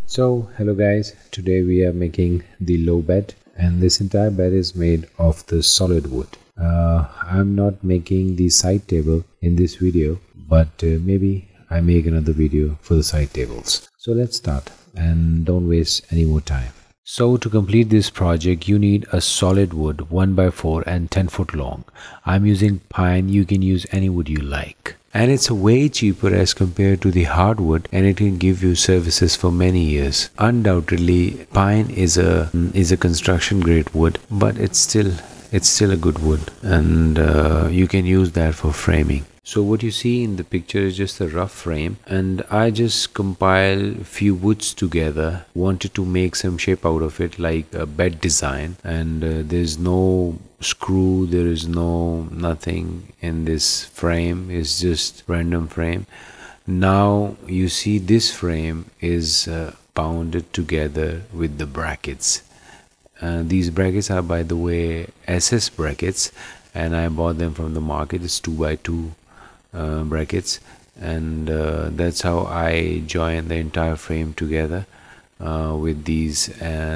So hello guys, today we are making the low bed, and this entire bed is made of the solid wood. I'm not making the side table in this video, but maybe I make another video for the side tables. So let's start and don't waste any more time. So to complete this project you need a solid wood 1x4 and 10 foot long. I'm using pine, you can use any wood you like. And it's way cheaper as compared to the hardwood, and it can give you services for many years. Undoubtedly pine is a construction grade wood, but it's still a good wood, and you can use that for framing. So what you see in the picture is just a rough frame, and I just compiled few woods together, wanted to make some shape out of it like a bed design, and there's no screw, there is nothing in this frame, it's just random frame. Now you see this frame is bounded together with the brackets. These brackets are, by the way, SS brackets, and I bought them from the market. It's 2x2 brackets, and that's how I join the entire frame together with these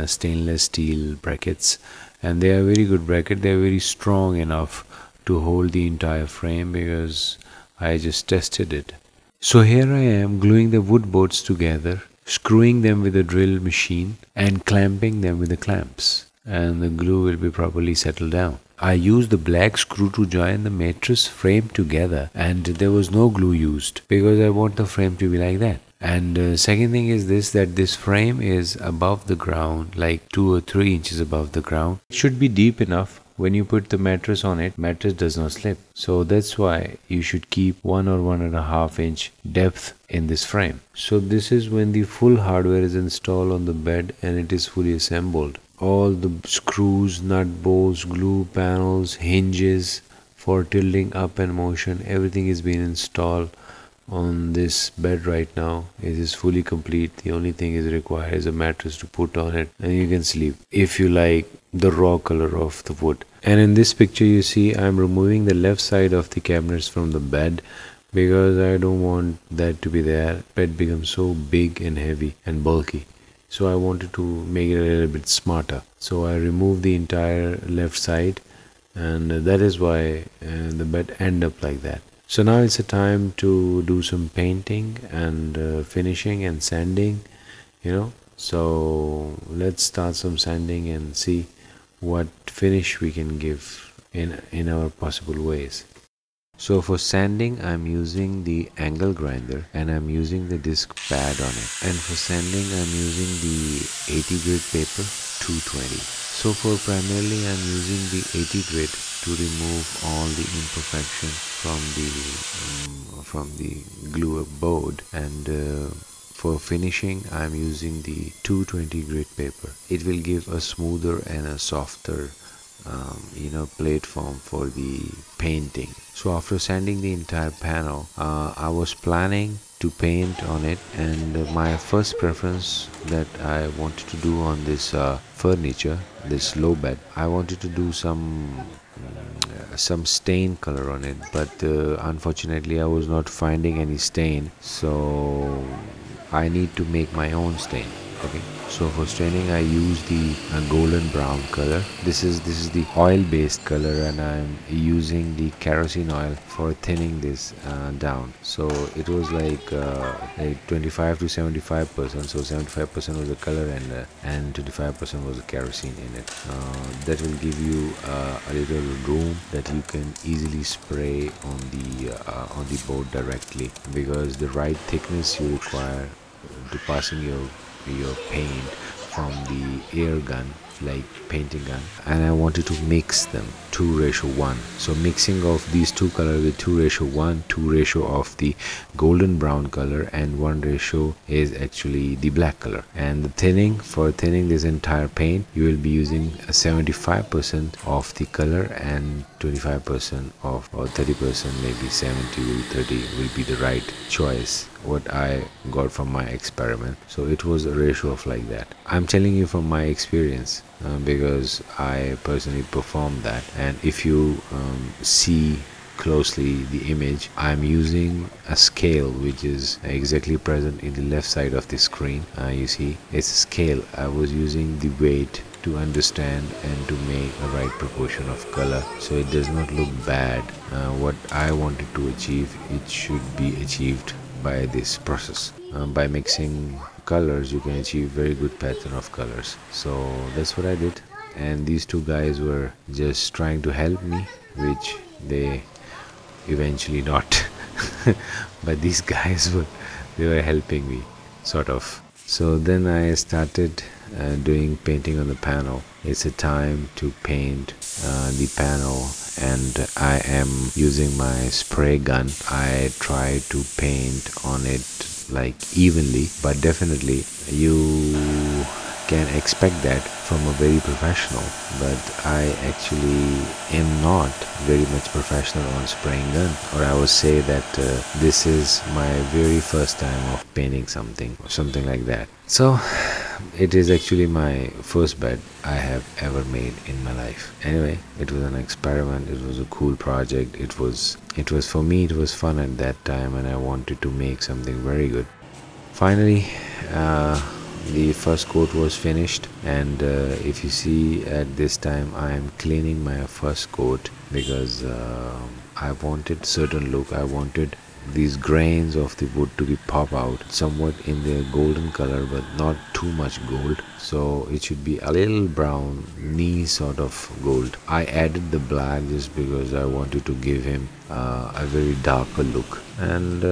stainless steel brackets. And they are very good bracket, they are very strong enough to hold the entire frame because I just tested it. So here I am gluing the wood boards together, screwing them with a drill machine and clamping them with the clamps, and the glue will be properly settled down. I used the black screw to join the mattress frame together, and there was no glue used because I want the frame to be like that. And second thing is this, that this frame is above the ground, like 2 or 3 inches above the ground. It should be deep enough. When you put the mattress on it, mattress does not slip. So that's why you should keep 1 or 1.5 inch depth in this frame. So this is when the full hardware is installed on the bed and it is fully assembled. All the screws, nut bolts, glue panels, hinges for tilting up and motion, everything is being installed on this bed right now. It is fully complete. The only thing is required is a mattress to put on it, and you can sleep if you like the raw color of the wood. And in this picture you see I'm removing the left side of the cabinets from the bed because I don't want that to be there. Bed becomes so big and heavy and bulky, so I wanted to make it a little bit smarter. So I removed the entire left side, and that is why the bed end up like that. So now it's a time to do some painting and finishing and sanding, so let's start some sanding and see what finish we can give in our possible ways. So for sanding I'm using the angle grinder and I'm using the disc pad on it, and for sanding I'm using the 80 grit paper 220. So for primarily I'm using the 80 grit to remove all the imperfection from the glue board, and for finishing I'm using the 220 grit paper. It will give a smoother and a softer platform for the painting. So after sanding the entire panel, I was planning to paint on it, and my first preference that I wanted to do on this furniture, this low bed, I wanted to do some stain color on it, but unfortunately I was not finding any stain, so I need to make my own stain. Okay, so for staining I use the golden brown color. This is the oil based color, and I'm using the kerosene oil for thinning this down. So it was like 25 to 75%. So 75% was the color and 25% was the kerosene in it. That will give you a little room that you can easily spray on the board directly, because the right thickness you require to passing your paint from the air gun, like painting gun, and I wanted to mix them 2:1. So mixing of these two colors with 2:1, 2 of the golden brown color, and 1 is actually the black color. And the thinning, for thinning this entire paint, you will be using 75% of the color and 25% of, or 30%, maybe 70 to 30 will be the right choice what I got from my experiment. So it was a ratio of like that. I'm telling you from my experience because I personally performed that. And if you see closely the image, I'm using a scale which is exactly present in the left side of the screen. You see, it's a scale. I was using the weight to understand and to make a right proportion of color, so it does not look bad. What I wanted to achieve, it should be achieved by this process. By mixing colors, you can achieve very good pattern of colors. So that's what I did, and these two guys were just trying to help me, which they eventually not. But these guys were helping me, sort of. So then I started doing painting on the panel. It's a time to paint the panel, and I am using my spray gun. I try to paint on it like evenly, but definitely you can expect that from a very professional, but I actually am not very much professional on spraying gun, or I would say that this is my very first time of painting something or something like that. So it is actually my first bed I have ever made in my life. Anyway, it was an experiment. It was a cool project. It was for me, it was fun at that time, and I wanted to make something very good. Finally, the first coat was finished, and if you see at this time I am cleaning my first coat because I wanted certain look. I wanted these grains of the wood to be pop out somewhat in their golden color, but not too much gold, so it should be a little brown knee sort of gold. I added the black just because I wanted to give him a very darker look, and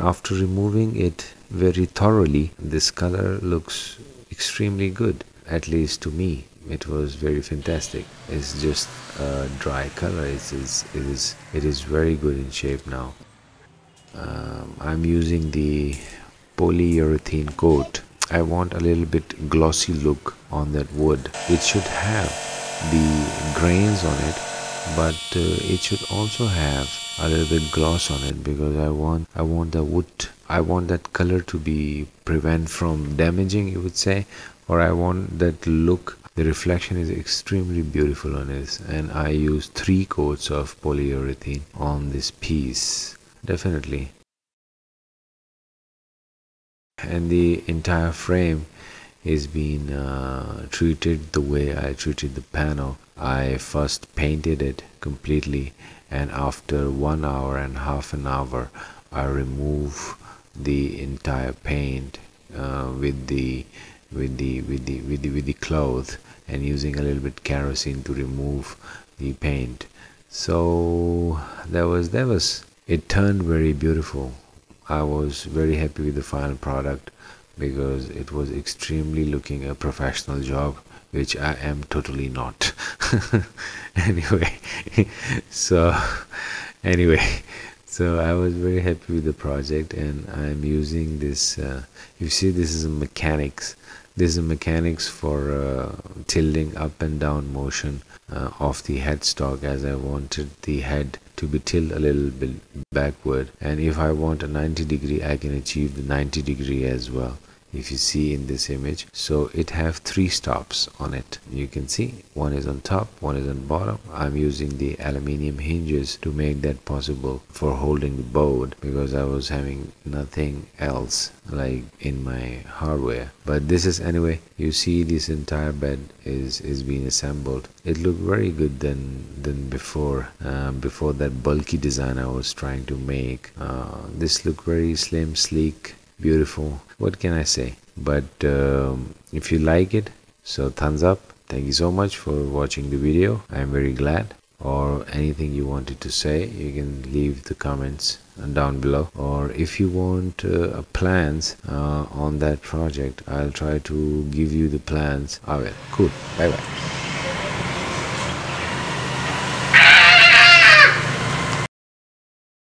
after removing it very thoroughly, this color looks extremely good. At least to me, it was very fantastic. It's just a dry color. It is very good in shape now. I'm using the polyurethane coat. I want a little bit glossy look on that wood. It should have the grains on it, but it should also have a little bit gloss on it, because I want the wood, I want that color to be prevent from damaging, you would say, or I want that look. The reflection is extremely beautiful on this, and I use 3 coats of polyurethane on this piece, definitely. And the entire frame is being treated the way I treated the panel. I first painted it completely, and after 1 hour and half an hour I remove the entire paint with the cloth, and using a little bit kerosene to remove the paint. So that was it. Turned very beautiful. I was very happy with the final product because it was extremely looking a professional job, which I am totally not. Anyway, so I was very happy with the project, and I'm using this. You see, this is a mechanics. This is a mechanics for tilting up and down motion of the headstock, as I wanted the head to be tilted a little bit backward, and if I want a 90 degree, I can achieve the 90 degree as well, if you see in this image. So it have 3 stops on it. You can see one is on top, one is on bottom. I'm using the aluminium hinges to make that possible for holding the board, because I was having nothing else like in my hardware. But this is, anyway, you see this entire bed is being assembled. It looked very good than before that bulky design I was trying to make. This looked very slim, sleek, beautiful. What can I say? But if you like it, so thumbs up. Thank you so much for watching the video. I'm very glad. Or anything you wanted to say, you can leave the comments down below. Or if you want plans on that project, I'll try to give you the plans. I will. Cool. Bye bye.